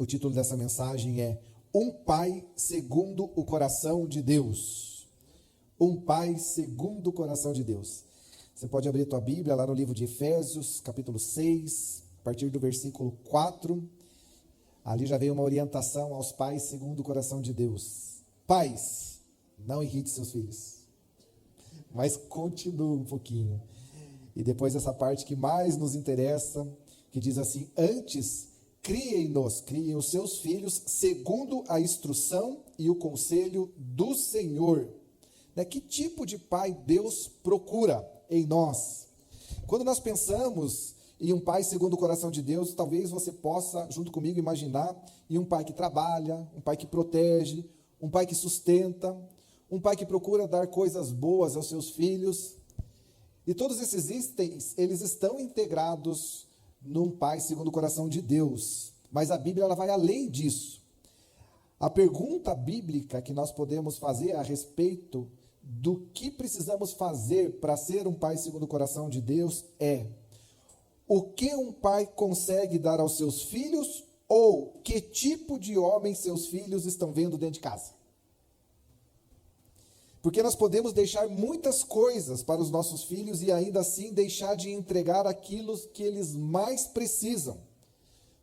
O título dessa mensagem é Um Pai Segundo o Coração de Deus. Um Pai Segundo o Coração de Deus. Você pode abrir tua Bíblia lá no livro de Efésios, capítulo 6, a partir do versículo 4. Ali já veio uma orientação aos pais segundo o coração de Deus. Pais, não irrite seus filhos. Mas continua um pouquinho. E depois essa parte que mais nos interessa, que diz assim: antes, criem os seus filhos segundo a instrução e o conselho do Senhor. Que tipo de pai Deus procura em nós? Quando nós pensamos em um pai segundo o coração de Deus, talvez você possa, junto comigo, imaginar em um pai que trabalha, um pai que protege, um pai que sustenta, um pai que procura dar coisas boas aos seus filhos. E todos esses itens, eles estão integrados num pai segundo o coração de Deus. Mas a Bíblia ela vai além disso. A pergunta bíblica que nós podemos fazer a respeito do que precisamos fazer para ser um pai segundo o coração de Deus é: o que um pai consegue dar aos seus filhos, ou que tipo de homem seus filhos estão vendo dentro de casa? Porque nós podemos deixar muitas coisas para os nossos filhos e ainda assim deixar de entregar aquilo que eles mais precisam.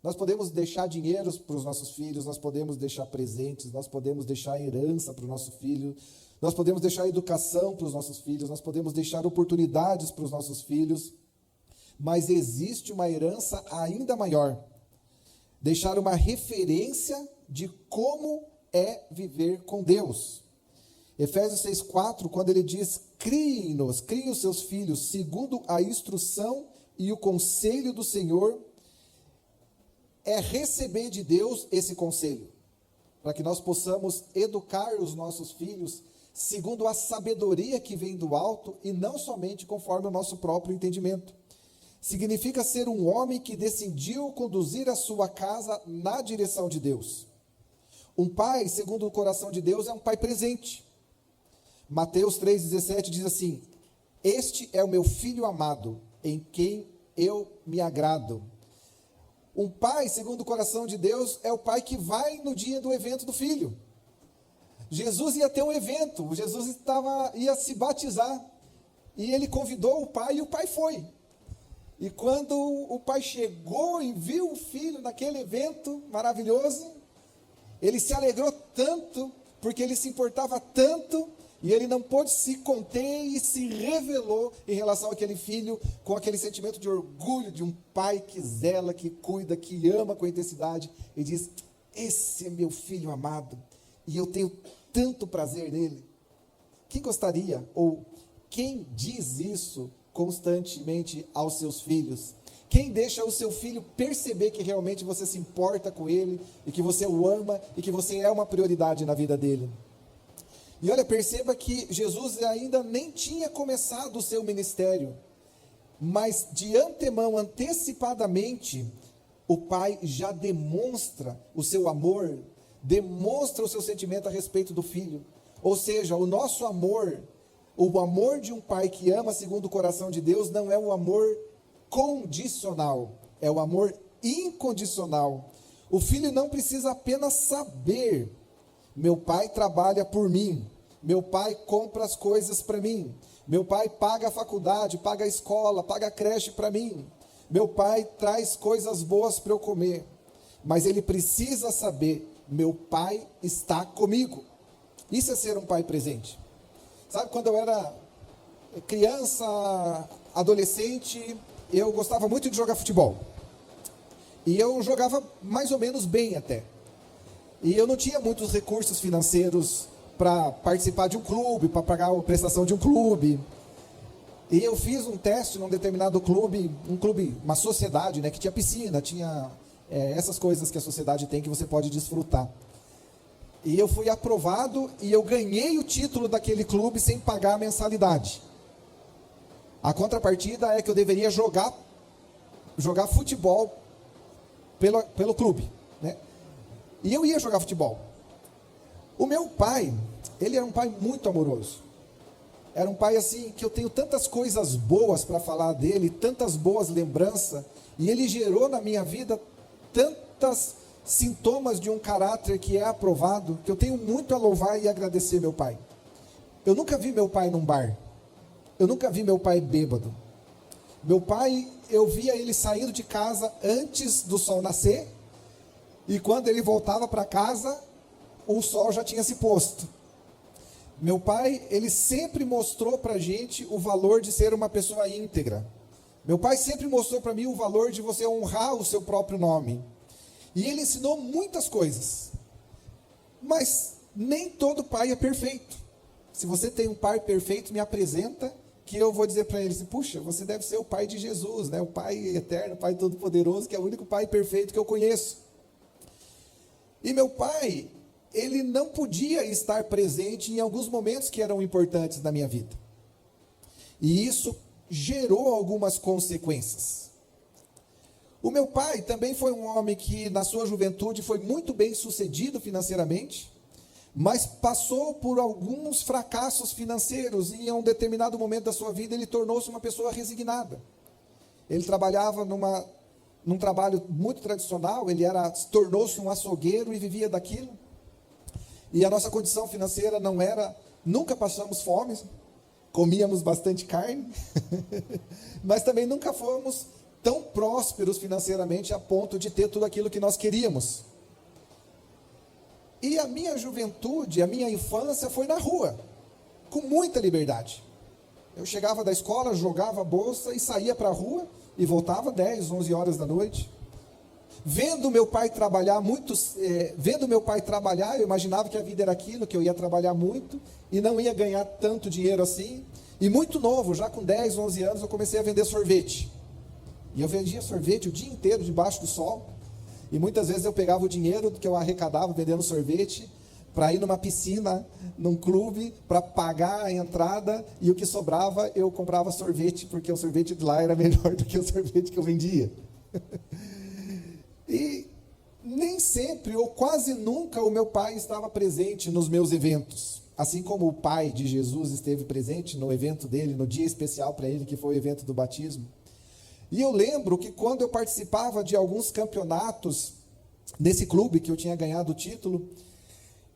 Nós podemos deixar dinheiro para os nossos filhos, nós podemos deixar presentes, nós podemos deixar herança para o nosso filho, nós podemos deixar educação para os nossos filhos, nós podemos deixar oportunidades para os nossos filhos, mas existe uma herança ainda maior: deixar uma referência de como é viver com Deus. Efésios 6,4, quando ele diz: criem os seus filhos segundo a instrução e o conselho do Senhor, é receber de Deus esse conselho, para que nós possamos educar os nossos filhos segundo a sabedoria que vem do alto e não somente conforme o nosso próprio entendimento. Significa ser um homem que decidiu conduzir a sua casa na direção de Deus. Um pai segundo o coração de Deus é um pai presente. Mateus 3,17 diz assim: este é o meu filho amado, em quem eu me agrado. Um pai segundo o coração de Deus é o pai que vai no dia do evento do filho. Jesus ia ter um evento, Jesus ia se batizar, e ele convidou o pai e o pai foi. E quando o pai chegou e viu o filho naquele evento maravilhoso, ele se alegrou tanto, porque ele se importava tanto, e ele não pôde se conter e se revelou em relação àquele filho, com aquele sentimento de orgulho de um pai que zela, que cuida, que ama com intensidade, e diz: esse é meu filho amado, e eu tenho tanto prazer nele. Quem gostaria, ou quem diz isso constantemente aos seus filhos? Quem deixa o seu filho perceber que realmente você se importa com ele, e que você o ama, e que você é uma prioridade na vida dele? E olha, perceba que Jesus ainda nem tinha começado o seu ministério, mas de antemão, antecipadamente, o pai já demonstra o seu amor, demonstra o seu sentimento a respeito do filho. Ou seja, o nosso amor, o amor de um pai que ama segundo o coração de Deus, não é um amor condicional, é o amor incondicional. O filho não precisa apenas saber: meu pai trabalha por mim, meu pai compra as coisas para mim, meu pai paga a faculdade, paga a escola, paga a creche para mim, meu pai traz coisas boas para eu comer. Mas ele precisa saber: meu pai está comigo. Isso é ser um pai presente. Sabe, quando eu era criança, adolescente, eu gostava muito de jogar futebol. E eu jogava mais ou menos bem até. E eu não tinha muitos recursos financeiros para participar de um clube, para pagar a prestação de um clube. E eu fiz um teste num determinado clube, uma sociedade, que tinha piscina, tinha essas coisas que a sociedade tem que você pode desfrutar. E eu fui aprovado e eu ganhei o título daquele clube sem pagar a mensalidade. A contrapartida é que eu deveria jogar futebol pelo clube, E eu ia jogar futebol. O meu pai, ele era um pai muito amoroso. Era um pai assim, que eu tenho tantas coisas boas para falar dele, tantas boas lembranças, e ele gerou na minha vida tantas sintomas de um caráter que é aprovado, que eu tenho muito a louvar e agradecer meu pai. Eu nunca vi meu pai num bar. Eu nunca vi meu pai bêbado. Meu pai, eu via ele saindo de casa antes do sol nascer, e quando ele voltava para casa, o sol já tinha se posto. Meu pai, ele sempre mostrou para a gente o valor de ser uma pessoa íntegra. Meu pai sempre mostrou para mim o valor de você honrar o seu próprio nome. E ele ensinou muitas coisas. Mas nem todo pai é perfeito. Se você tem um pai perfeito, me apresenta, que eu vou dizer para ele assim, puxa, você deve ser o pai de Jesus, né? O pai eterno, o pai todo-poderoso, que é o único pai perfeito que eu conheço. E meu pai, ele não podia estar presente em alguns momentos que eram importantes na minha vida. E isso gerou algumas consequências. O meu pai também foi um homem que, na sua juventude, foi muito bem sucedido financeiramente, mas passou por alguns fracassos financeiros e, em um determinado momento da sua vida, ele tornou-se uma pessoa resignada. Ele trabalhava num trabalho muito tradicional, tornou-se um açougueiro e vivia daquilo. E a nossa condição financeira não era, nunca passamos fome, comíamos bastante carne, mas também nunca fomos tão prósperos financeiramente a ponto de ter tudo aquilo que nós queríamos. E a minha juventude, a minha infância foi na rua, com muita liberdade. Eu chegava da escola, jogava a bolsa e saía para a rua e voltava 10, 11 horas da noite. Vendo meu pai trabalhar eu imaginava que a vida era aquilo, que eu ia trabalhar muito e não ia ganhar tanto dinheiro assim. E muito novo, já com 10, 11 anos, eu comecei a vender sorvete. E eu vendia sorvete o dia inteiro debaixo do sol. E muitas vezes eu pegava o dinheiro que eu arrecadava vendendo sorvete para ir numa piscina, num clube, para pagar a entrada, e o que sobrava eu comprava sorvete, porque o sorvete de lá era melhor do que o sorvete que eu vendia. E nem sempre, ou quase nunca, o meu pai estava presente nos meus eventos. Assim como o pai de Jesus esteve presente no evento dele, no dia especial para ele, que foi o evento do batismo. E eu lembro que quando eu participava de alguns campeonatos, nesse clube que eu tinha ganhado o título,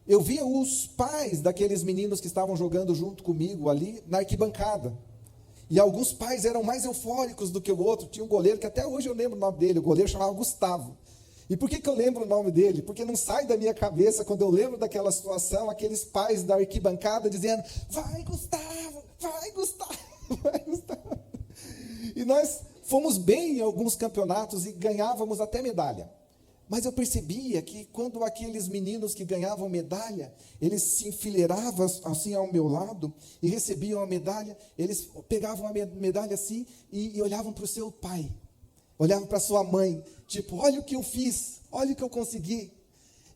eu via os pais daqueles meninos que estavam jogando junto comigo ali na arquibancada. E alguns pais eram mais eufóricos do que o outro. Tinha um goleiro que até hoje eu lembro o nome dele, o goleiro chamava Gustavo. E por que eu lembro o nome dele? Porque não sai da minha cabeça, quando eu lembro daquela situação, aqueles pais da arquibancada dizendo, vai Gustavo, vai Gustavo, vai Gustavo. E nós fomos bem em alguns campeonatos e ganhávamos até medalha. Mas eu percebia que quando aqueles meninos que ganhavam medalha, eles se enfileiravam assim ao meu lado e recebiam a medalha, eles pegavam a medalha assim e olhavam para o seu pai, olhavam para a sua mãe, tipo, olha o que eu fiz, olha o que eu consegui.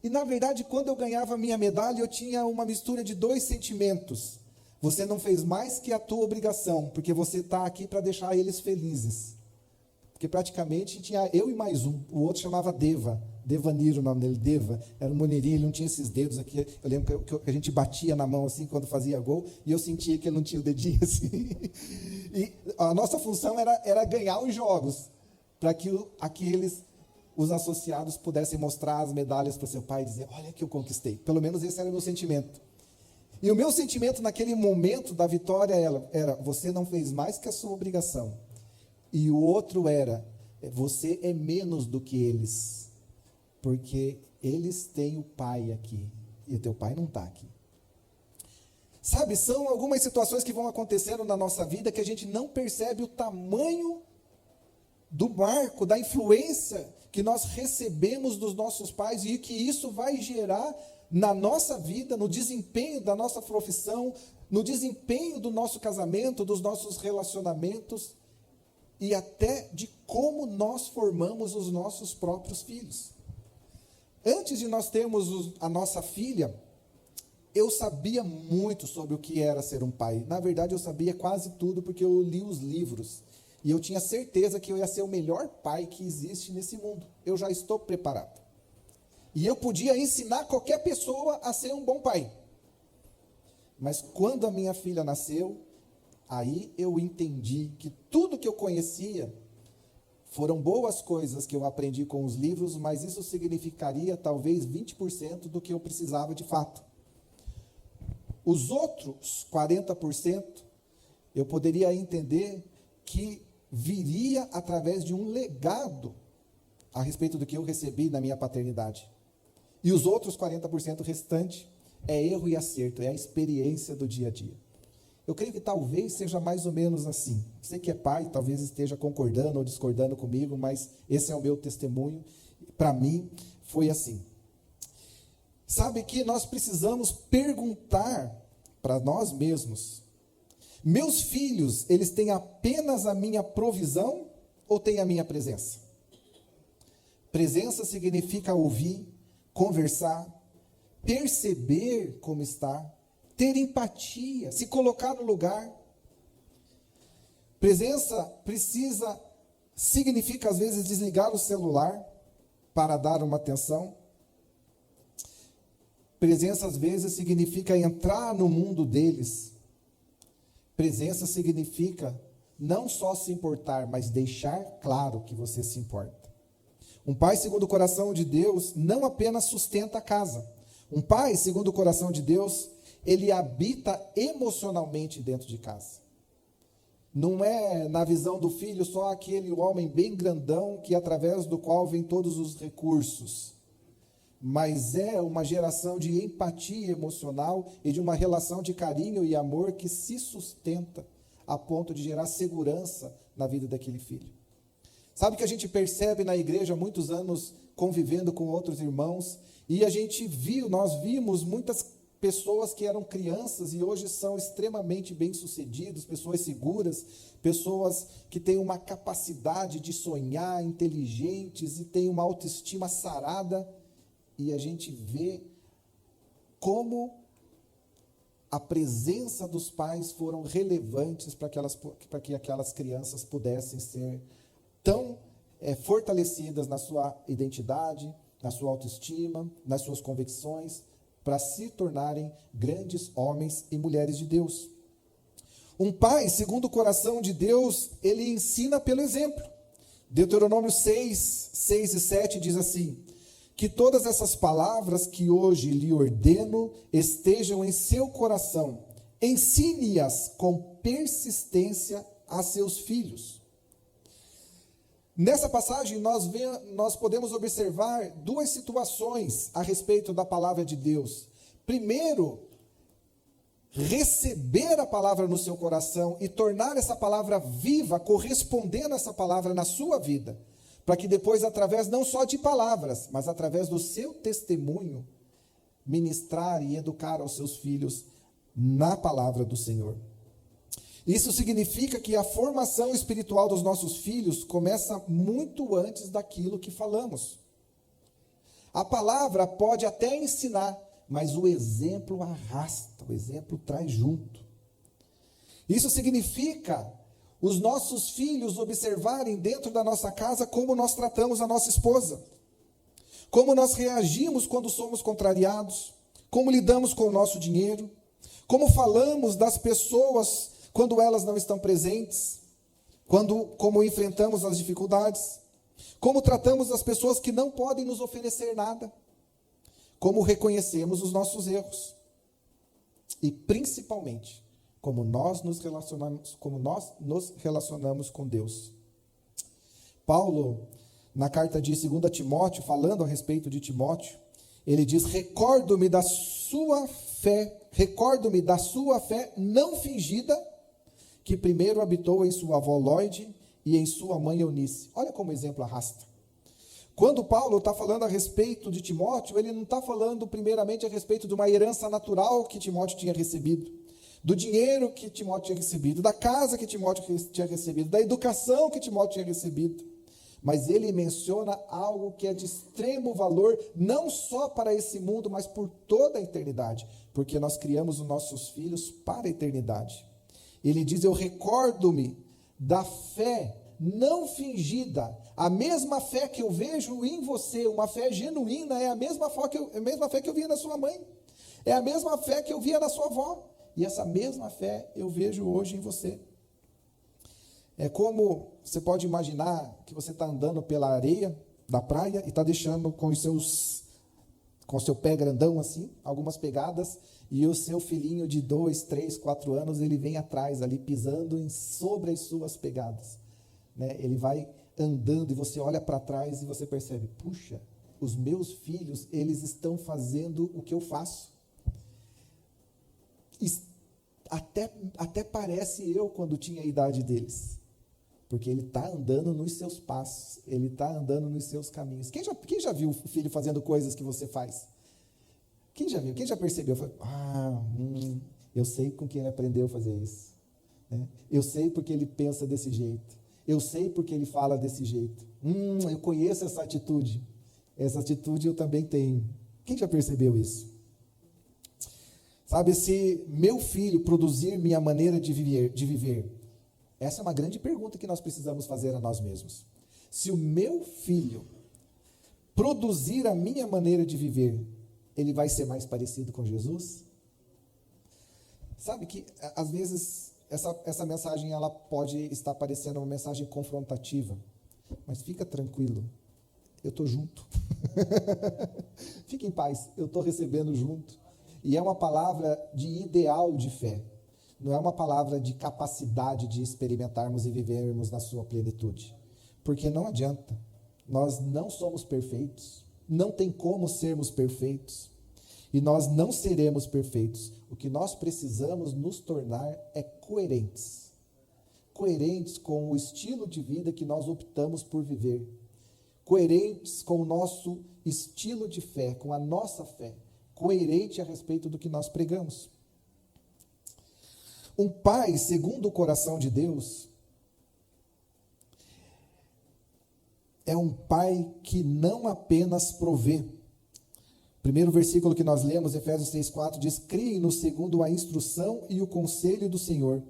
E na verdade, quando eu ganhava a minha medalha, eu tinha uma mistura de dois sentimentos. Você não fez mais que a tua obrigação, porque você está aqui para deixar eles felizes. Porque praticamente tinha eu e mais um. O outro chamava Deva. Devanir, o nome dele, Deva. Era um maneirinho, ele não tinha esses dedos aqui. Eu lembro que a gente batia na mão assim quando fazia gol, e eu sentia que ele não tinha o dedinho assim. E a nossa função era ganhar os jogos, para que os associados pudessem mostrar as medalhas para o seu pai e dizer, olha que eu conquistei. Pelo menos esse era o meu sentimento. E o meu sentimento naquele momento da vitória era você não fez mais que a sua obrigação. E o outro era, você é menos do que eles, porque eles têm o pai aqui, e o teu pai não está aqui. Sabe, são algumas situações que vão acontecendo na nossa vida que a gente não percebe o tamanho do marco, da influência que nós recebemos dos nossos pais e que isso vai gerar na nossa vida, no desempenho da nossa profissão, no desempenho do nosso casamento, dos nossos relacionamentos, e até de como nós formamos os nossos próprios filhos. Antes de nós termos a nossa filha, eu sabia muito sobre o que era ser um pai. Na verdade, eu sabia quase tudo, porque eu li os livros. E eu tinha certeza que eu ia ser o melhor pai que existe nesse mundo. Eu já estou preparado. E eu podia ensinar qualquer pessoa a ser um bom pai. Mas quando a minha filha nasceu, aí eu entendi que tudo que eu conhecia Foram boas coisas que eu aprendi com os livros, mas isso significaria talvez 20% do que eu precisava de fato. Os outros 40%, eu poderia entender que viria através de um legado a respeito do que eu recebi na minha paternidade. E os outros 40% restante é erro e acerto, é a experiência do dia a dia. Eu creio que talvez seja mais ou menos assim. Você que é pai, talvez esteja concordando ou discordando comigo, mas esse é o meu testemunho. Para mim, foi assim. Sabe que nós precisamos perguntar para nós mesmos: meus filhos, eles têm apenas a minha provisão ou têm a minha presença? Presença significa ouvir, conversar, perceber como está, ter empatia, se colocar no lugar. Presença significa às vezes desligar o celular para dar uma atenção. Presença às vezes significa entrar no mundo deles. Presença significa não só se importar, mas deixar claro que você se importa. Um pai segundo o coração de Deus não apenas sustenta a casa. Um pai segundo o coração de Deus, ele habita emocionalmente dentro de casa. Não é, na visão do filho, só aquele homem bem grandão que através do qual vem todos os recursos. Mas é uma geração de empatia emocional e de uma relação de carinho e amor que se sustenta a ponto de gerar segurança na vida daquele filho. Sabe que a gente percebe na igreja há muitos anos convivendo com outros irmãos e nós vimos muitas pessoas que eram crianças e hoje são extremamente bem-sucedidos, pessoas seguras, pessoas que têm uma capacidade de sonhar, inteligentes e têm uma autoestima sarada. E a gente vê como a presença dos pais foram relevantes para que aquelas crianças pudessem ser tão fortalecidas na sua identidade, na sua autoestima, nas suas convicções, para se tornarem grandes homens e mulheres de Deus. Um pai, segundo o coração de Deus, ele ensina pelo exemplo. Deuteronômio 6, 6 e 7 diz assim: que todas essas palavras que hoje lhe ordeno estejam em seu coração, ensine-as com persistência a seus filhos. Nessa passagem, nós podemos observar duas situações a respeito da palavra de Deus. Primeiro, receber a palavra no seu coração e tornar essa palavra viva, correspondendo a essa palavra na sua vida, para que depois, através não só de palavras, mas através do seu testemunho, ministrar e educar aos seus filhos na palavra do Senhor. Isso significa que a formação espiritual dos nossos filhos começa muito antes daquilo que falamos. A palavra pode até ensinar, mas o exemplo arrasta, o exemplo traz junto. Isso significa os nossos filhos observarem dentro da nossa casa como nós tratamos a nossa esposa, como nós reagimos quando somos contrariados, como lidamos com o nosso dinheiro, como falamos das pessoas quando elas não estão presentes, como enfrentamos as dificuldades, como tratamos as pessoas que não podem nos oferecer nada, como reconhecemos os nossos erros e principalmente como nós nos relacionamos com Deus. Paulo, na carta de 2 Timóteo, falando a respeito de Timóteo, ele diz: recordo-me da sua fé não fingida, que primeiro habitou em sua avó Lóide e em sua mãe Eunice. Olha como o exemplo arrasta. Quando Paulo está falando a respeito de Timóteo, ele não está falando primeiramente a respeito de uma herança natural que Timóteo tinha recebido, do dinheiro que Timóteo tinha recebido, da casa que Timóteo tinha recebido, da educação que Timóteo tinha recebido. Mas ele menciona algo que é de extremo valor, não só para esse mundo, mas por toda a eternidade, porque nós criamos os nossos filhos para a eternidade. Ele diz: eu recordo-me da fé não fingida, a mesma fé que eu vejo em você, uma fé genuína, é a mesma fé que eu via na sua mãe, é a mesma fé que eu via na sua avó, e essa mesma fé eu vejo hoje em você. É como você pode imaginar que você está andando pela areia da praia e está deixando com o seu pé grandão assim, algumas pegadas, e o seu filhinho de 2, 3, 4 anos, ele vem atrás ali, pisando sobre as suas pegadas. Né? Ele vai andando e você olha para trás e você percebe, puxa, os meus filhos, eles estão fazendo o que eu faço. Até parece eu quando tinha a idade deles. Porque ele está andando nos seus passos, ele está andando nos seus caminhos. Quem já viu o filho fazendo coisas que você faz? Quem já viu? Quem já percebeu? Eu sei com quem ele aprendeu a fazer isso. Né? Eu sei porque ele pensa desse jeito. Eu sei porque ele fala desse jeito. Eu conheço essa atitude. Essa atitude eu também tenho. Quem já percebeu isso? Sabe, se meu filho produzir minha maneira de viver, essa é uma grande pergunta que nós precisamos fazer a nós mesmos. Se o meu filho produzir a minha maneira de viver, ele vai ser mais parecido com Jesus? Sabe que, às vezes, essa mensagem ela pode estar parecendo uma mensagem confrontativa, mas fica tranquilo, eu estou junto. Fique em paz, eu estou recebendo junto. E é uma palavra de ideal de fé. Não é uma palavra de capacidade de experimentarmos e vivermos na sua plenitude. Porque não adianta. Nós não somos perfeitos. Não tem como sermos perfeitos. E nós não seremos perfeitos. O que nós precisamos nos tornar é coerentes. Coerentes com o estilo de vida que nós optamos por viver. Coerentes com o nosso estilo de fé, com a nossa fé. Coerente a respeito do que nós pregamos. Um pai, segundo o coração de Deus, é um pai que não apenas provê. O primeiro versículo que nós lemos, Efésios 6,4, diz: criem-nos segundo a instrução e o conselho do Senhor.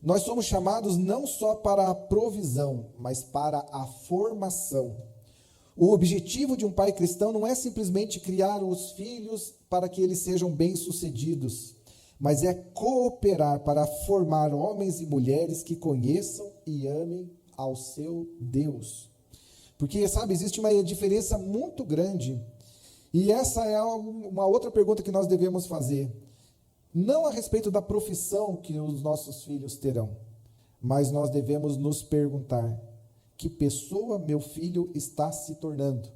Nós somos chamados não só para a provisão, mas para a formação. O objetivo de um pai cristão não é simplesmente criar os filhos para que eles sejam bem-sucedidos, mas é cooperar para formar homens e mulheres que conheçam e amem ao seu Deus. Porque, sabe, existe uma diferença muito grande, e essa é uma outra pergunta que nós devemos fazer. Não a respeito da profissão que os nossos filhos terão, mas nós devemos nos perguntar: que pessoa meu filho está se tornando?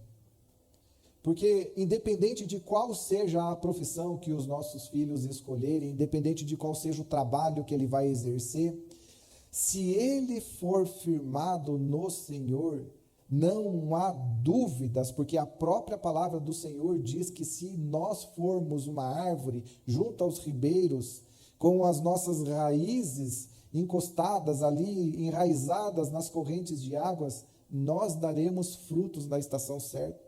Porque independente de qual seja a profissão que os nossos filhos escolherem, independente de qual seja o trabalho que ele vai exercer, se ele for firmado no Senhor, não há dúvidas, porque a própria palavra do Senhor diz que se nós formos uma árvore junto aos ribeiros, com as nossas raízes encostadas ali, enraizadas nas correntes de águas, nós daremos frutos na estação certa.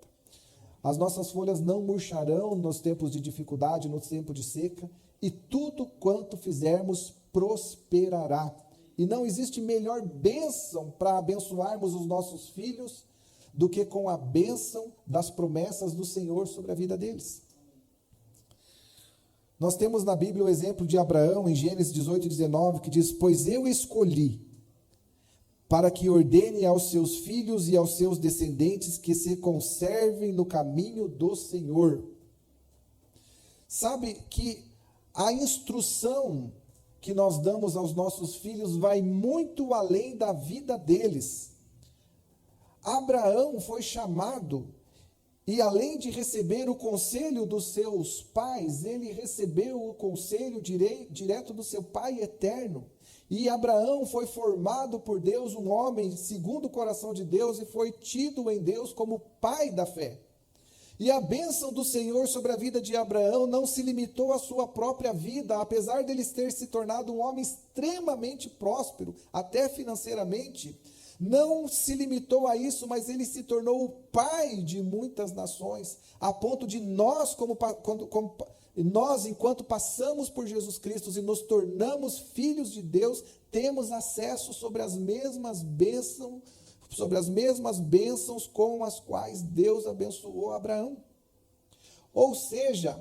As nossas folhas não murcharão nos tempos de dificuldade, no tempo de seca, e tudo quanto fizermos prosperará. E não existe melhor bênção para abençoarmos os nossos filhos do que com a bênção das promessas do Senhor sobre a vida deles. Nós temos na Bíblia o exemplo de Abraão, em Gênesis 18:19, que diz: pois eu escolhi para que ordene aos seus filhos e aos seus descendentes que se conservem no caminho do Senhor. Sabe que a instrução que nós damos aos nossos filhos vai muito além da vida deles. Abraão foi chamado, e além de receber o conselho dos seus pais, ele recebeu o conselho direto do seu Pai eterno. E Abraão foi formado por Deus, um homem segundo o coração de Deus, e foi tido em Deus como pai da fé. E a bênção do Senhor sobre a vida de Abraão não se limitou à sua própria vida, apesar dele ter se tornado um homem extremamente próspero, até financeiramente. Não se limitou a isso, mas ele se tornou o pai de muitas nações, a ponto de nós, nós, enquanto passamos por Jesus Cristo e nos tornamos filhos de Deus, temos acesso sobre as mesmas bênçãos com as quais Deus abençoou Abraão. Ou seja,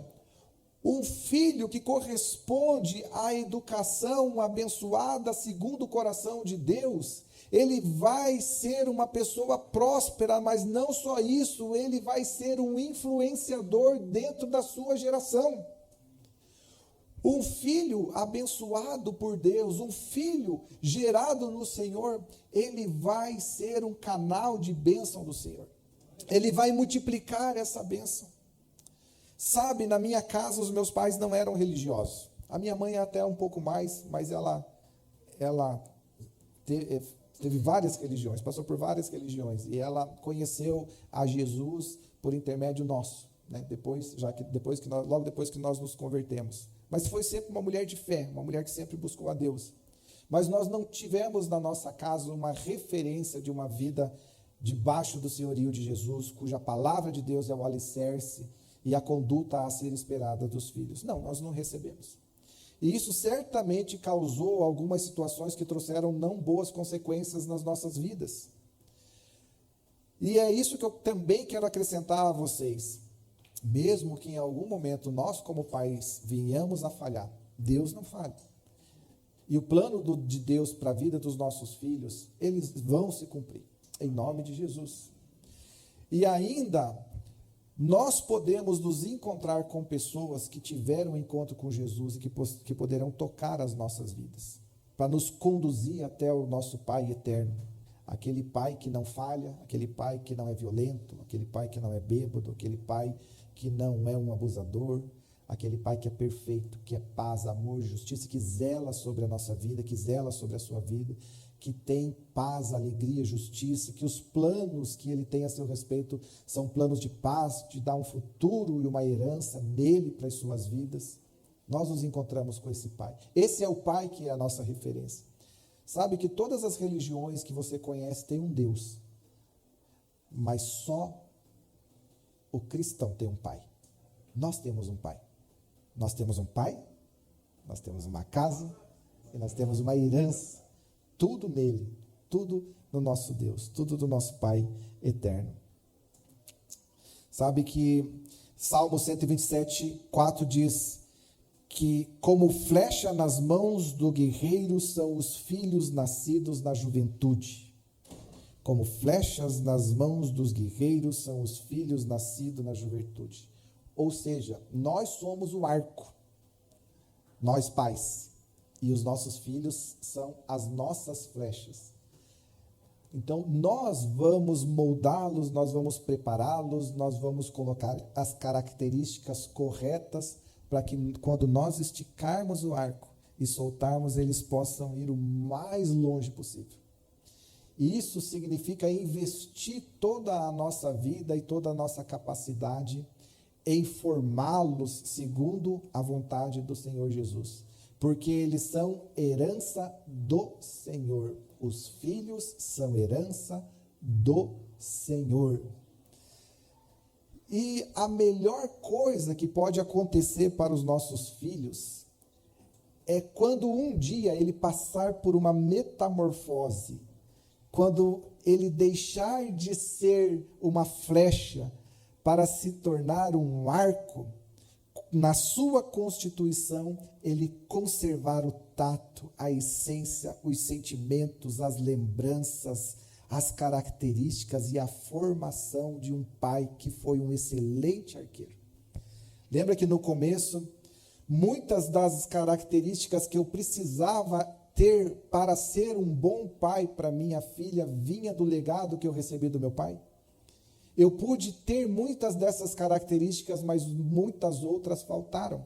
um filho que corresponde à educação abençoada segundo o coração de Deus, ele vai ser uma pessoa próspera, mas não só isso, ele vai ser um influenciador dentro da sua geração. Um filho abençoado por Deus, um filho gerado no Senhor, ele vai ser um canal de bênção do Senhor. Ele vai multiplicar essa bênção. Sabe, na minha casa os meus pais não eram religiosos. A minha mãe até um pouco mais, mas ela teve várias religiões, passou por várias religiões, e ela conheceu a Jesus por intermédio nosso, né? Logo depois que nós nos convertemos. Mas foi sempre uma mulher de fé, uma mulher que sempre buscou a Deus. Mas nós não tivemos na nossa casa uma referência de uma vida debaixo do senhorio de Jesus, cuja palavra de Deus é o alicerce e a conduta a ser esperada dos filhos. Não, nós não recebemos. E isso certamente causou algumas situações que trouxeram não boas consequências nas nossas vidas. E é isso que eu também quero acrescentar a vocês. Mesmo que em algum momento nós, como pais, venhamos a falhar, Deus não falha. E o plano de Deus para a vida dos nossos filhos, eles vão se cumprir, em nome de Jesus. E ainda, nós podemos nos encontrar com pessoas que tiveram um encontro com Jesus e que poderão tocar as nossas vidas, para nos conduzir até o nosso Pai eterno. Aquele pai que não falha, aquele pai que não é violento, aquele pai que não é bêbado, aquele pai que não é um abusador, aquele pai que é perfeito, que é paz, amor, justiça, que zela sobre a nossa vida, que zela sobre a sua vida, que tem paz, alegria, justiça, que os planos que ele tem a seu respeito são planos de paz, de dar um futuro e uma herança nele para as suas vidas. Nós nos encontramos com esse pai. Esse é o pai que é a nossa referência. Sabe que todas as religiões que você conhece têm um Deus, mas só o cristão tem um pai. Nós temos um pai. Nós temos um pai, nós temos uma casa e nós temos uma herança. Tudo nele, tudo no nosso Deus, tudo do nosso Pai eterno. Sabe que Salmo 127, 4 diz que como flecha nas mãos do guerreiro são os filhos nascidos na juventude. Como flechas nas mãos dos guerreiros são os filhos nascidos na juventude. Ou seja, nós somos o arco, nós pais, e os nossos filhos são as nossas flechas. Então, nós vamos moldá-los, nós vamos prepará-los, nós vamos colocar as características corretas para que quando nós esticarmos o arco e soltarmos, eles possam ir o mais longe possível. E isso significa investir toda a nossa vida e toda a nossa capacidade em formá-los segundo a vontade do Senhor Jesus. Porque eles são herança do Senhor. Os filhos são herança do Senhor. E a melhor coisa que pode acontecer para os nossos filhos é quando um dia ele passar por uma metamorfose, quando ele deixar de ser uma flecha para se tornar um arco, na sua constituição, ele conservar o tato, a essência, os sentimentos, as lembranças, as características e a formação de um pai que foi um excelente arqueiro. Lembra que no começo, muitas das características que eu precisava ter para ser um bom pai para minha filha vinha do legado que eu recebi do meu pai? Eu pude ter muitas dessas características, mas muitas outras faltaram.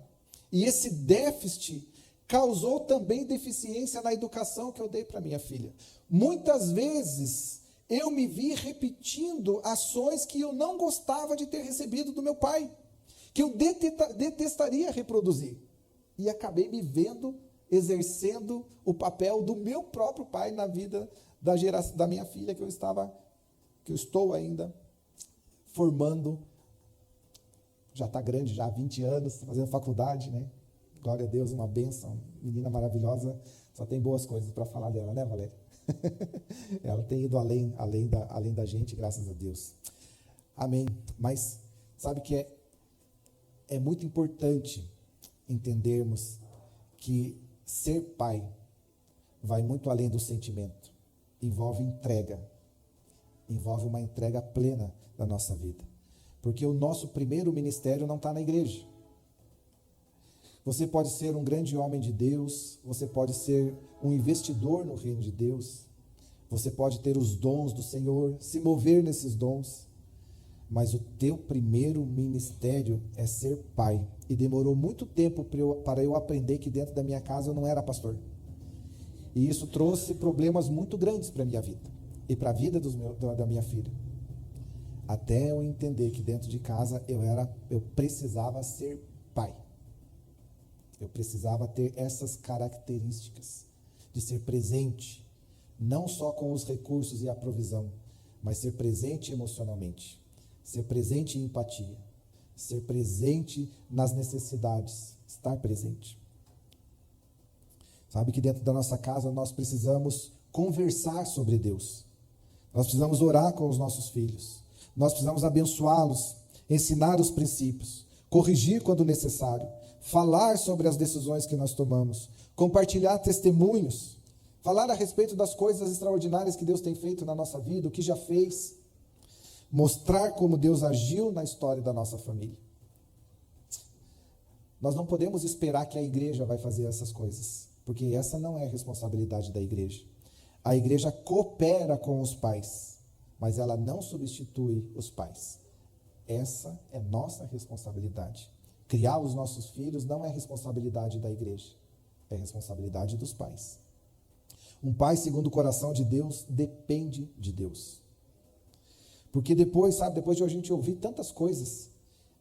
E esse déficit causou também deficiência na educação que eu dei para minha filha. Muitas vezes eu me vi repetindo ações que eu não gostava de ter recebido do meu pai, que eu detestaria reproduzir. E acabei me vendo exercendo o papel do meu próprio pai na vida da minha filha, que eu estou ainda formando. Já está grande, já há 20 anos, fazendo faculdade, né? Glória a Deus, uma bênção, menina maravilhosa, só tem boas coisas para falar dela, né, Valéria? Ela tem ido além da gente, graças a Deus. Amém. Mas sabe que é muito importante entendermos que ser pai vai muito além do sentimento. envolve entrega. Envolve uma entrega plena da nossa vida. Porque o nosso primeiro ministério não está na igreja. Você pode ser um grande homem de Deus, você pode ser um investidor no reino de Deus, você pode ter os dons do Senhor, se mover nesses dons, mas o teu primeiro ministério é ser pai. E demorou muito tempo para eu aprender que dentro da minha casa eu não era pastor. E isso trouxe problemas muito grandes para a minha vida e para a vida da minha filha. Até eu entender que dentro de casa eu precisava ser pai. Eu precisava ter essas características de ser presente, não só com os recursos e a provisão, mas ser presente emocionalmente, ser presente em empatia, ser presente nas necessidades, estar presente. Sabe que dentro da nossa casa nós precisamos conversar sobre Deus. Nós precisamos orar com os nossos filhos. Nós precisamos abençoá-los, ensinar os princípios, corrigir quando necessário, falar sobre as decisões que nós tomamos, compartilhar testemunhos, falar a respeito das coisas extraordinárias que Deus tem feito na nossa vida, o que já fez, mostrar como Deus agiu na história da nossa família. Nós não podemos esperar que a igreja vai fazer essas coisas, porque essa não é a responsabilidade da igreja. A igreja coopera com os pais, mas ela não substitui os pais. Essa é nossa responsabilidade. Criar os nossos filhos não é responsabilidade da igreja, é responsabilidade dos pais. Um pai segundo o coração de Deus depende de Deus. Porque depois de a gente ouvir tantas coisas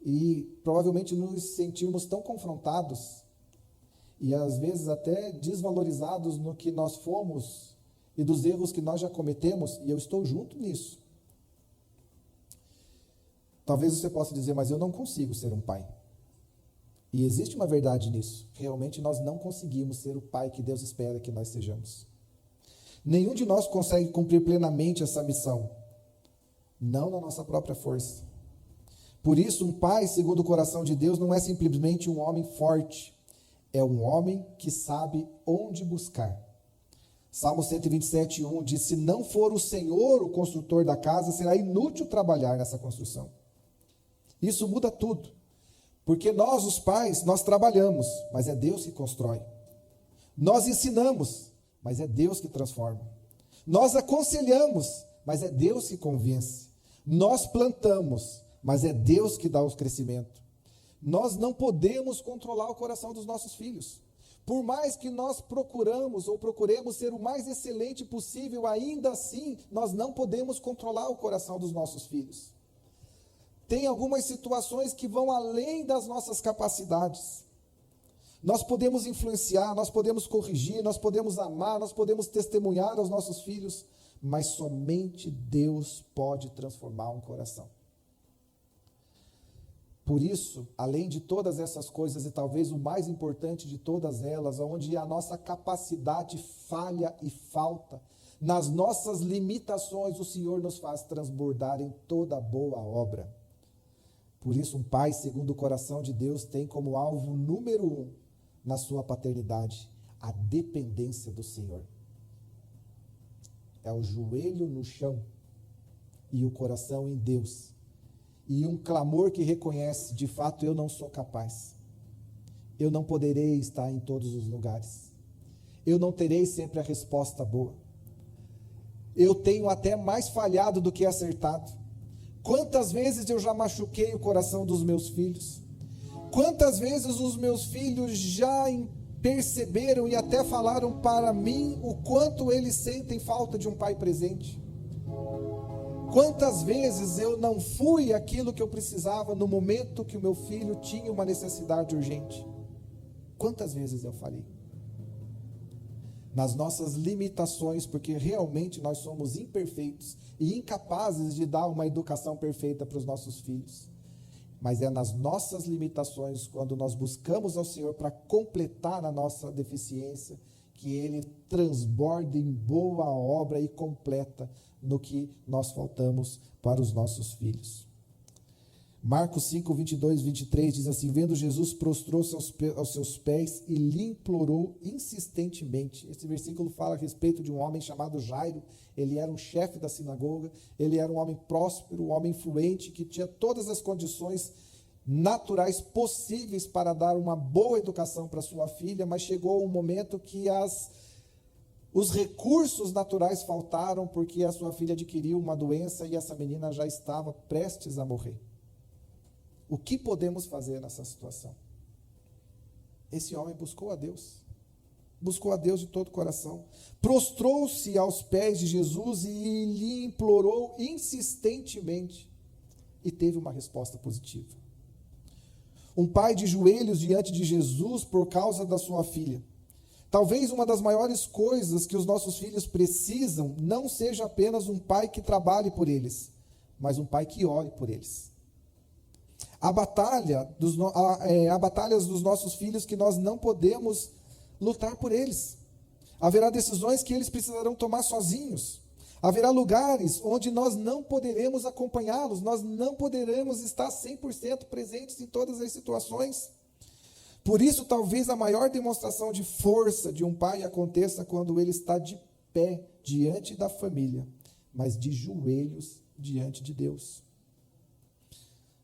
e provavelmente nos sentirmos tão confrontados e às vezes até desvalorizados no que nós fomos e dos erros que nós já cometemos, e eu estou junto nisso. Talvez você possa dizer, mas eu não consigo ser um pai. E existe uma verdade nisso. Realmente nós não conseguimos ser o pai que Deus espera que nós sejamos. Nenhum de nós consegue cumprir plenamente essa missão. Não na nossa própria força. Por isso, um pai segundo o coração de Deus não é simplesmente um homem forte. É um homem que sabe onde buscar. Salmo 127:1 diz, se não for o Senhor o construtor da casa, será inútil trabalhar nessa construção. Isso muda tudo. Porque nós, os pais, nós trabalhamos, mas é Deus que constrói. Nós ensinamos, mas é Deus que transforma. Nós aconselhamos, mas é Deus que convence. Nós plantamos, mas é Deus que dá o crescimento. Nós não podemos controlar o coração dos nossos filhos. Por mais que nós procuremos ser o mais excelente possível, ainda assim, nós não podemos controlar o coração dos nossos filhos. Tem algumas situações que vão além das nossas capacidades. Nós podemos influenciar, nós podemos corrigir, nós podemos amar, nós podemos testemunhar aos nossos filhos, mas somente Deus pode transformar um coração. Por isso, além de todas essas coisas, e talvez o mais importante de todas elas, onde a nossa capacidade falha e falta, nas nossas limitações, o Senhor nos faz transbordar em toda boa obra. Por isso, um pai segundo o coração de Deus tem como alvo número 1 na sua paternidade a dependência do Senhor. É o joelho no chão e o coração em Deus. E um clamor que reconhece, de fato, eu não sou capaz. Eu não poderei estar em todos os lugares. Eu não terei sempre a resposta boa. Eu tenho até mais falhado do que acertado. Quantas vezes eu já machuquei o coração dos meus filhos? Quantas vezes os meus filhos já perceberam e até falaram para mim o quanto eles sentem falta de um pai presente? Quantas vezes eu não fui aquilo que eu precisava no momento que o meu filho tinha uma necessidade urgente? Quantas vezes eu falei? Nas nossas limitações, porque realmente nós somos imperfeitos e incapazes de dar uma educação perfeita para os nossos filhos. Mas é nas nossas limitações, quando nós buscamos ao Senhor para completar a nossa deficiência, que Ele transborda em boa obra e completa no que nós faltamos para os nossos filhos. Marcos 5, 22 e 23 diz assim: vendo Jesus, prostrou-se aos seus pés e lhe implorou insistentemente. Esse versículo fala a respeito de um homem chamado Jairo. Ele era um chefe da sinagoga, ele era um homem próspero, um homem influente, que tinha todas as condições naturais possíveis para dar uma boa educação para sua filha, mas chegou um momento que os recursos naturais faltaram, porque a sua filha adquiriu uma doença e essa menina já estava prestes a morrer. O que podemos fazer nessa situação? Esse homem buscou a Deus de todo o coração, prostrou-se aos pés de Jesus e lhe implorou insistentemente, e teve uma resposta positiva. Um pai de joelhos diante de Jesus por causa da sua filha. Talvez uma das maiores coisas que os nossos filhos precisam não seja apenas um pai que trabalhe por eles, mas um pai que ore por eles. Há batalhas dos nossos filhos que nós não podemos lutar por eles. Haverá decisões que eles precisarão tomar sozinhos. Haverá lugares onde nós não poderemos acompanhá-los, nós não poderemos estar 100% presentes em todas as situações. Por isso, talvez a maior demonstração de força de um pai aconteça quando ele está de pé diante da família, mas de joelhos diante de Deus.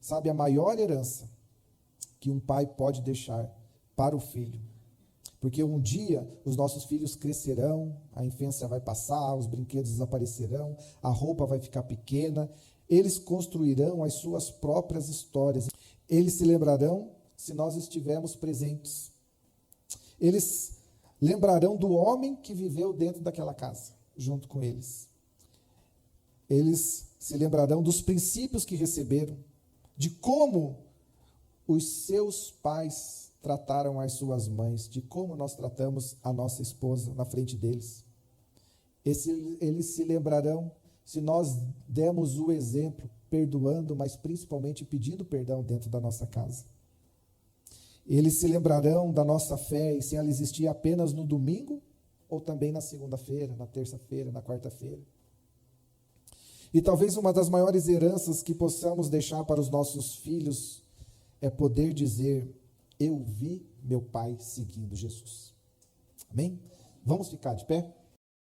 Sabe, a maior herança que um pai pode deixar para o filho, porque um dia os nossos filhos crescerão, a infância vai passar, os brinquedos desaparecerão, a roupa vai ficar pequena, eles construirão as suas próprias histórias. Eles se lembrarão se nós estivermos presentes. Eles lembrarão do homem que viveu dentro daquela casa, junto com eles. Eles se lembrarão dos princípios que receberam, de como os seus pais trataram as suas mães, de como nós tratamos a nossa esposa na frente deles. Eles se lembrarão se nós demos o exemplo, perdoando, mas principalmente pedindo perdão dentro da nossa casa. Eles se lembrarão da nossa fé e se ela existia apenas no domingo ou também na segunda-feira, na terça-feira, na quarta-feira. E talvez uma das maiores heranças que possamos deixar para os nossos filhos é poder dizer: eu vi meu pai seguindo Jesus. Amém? Vamos ficar de pé?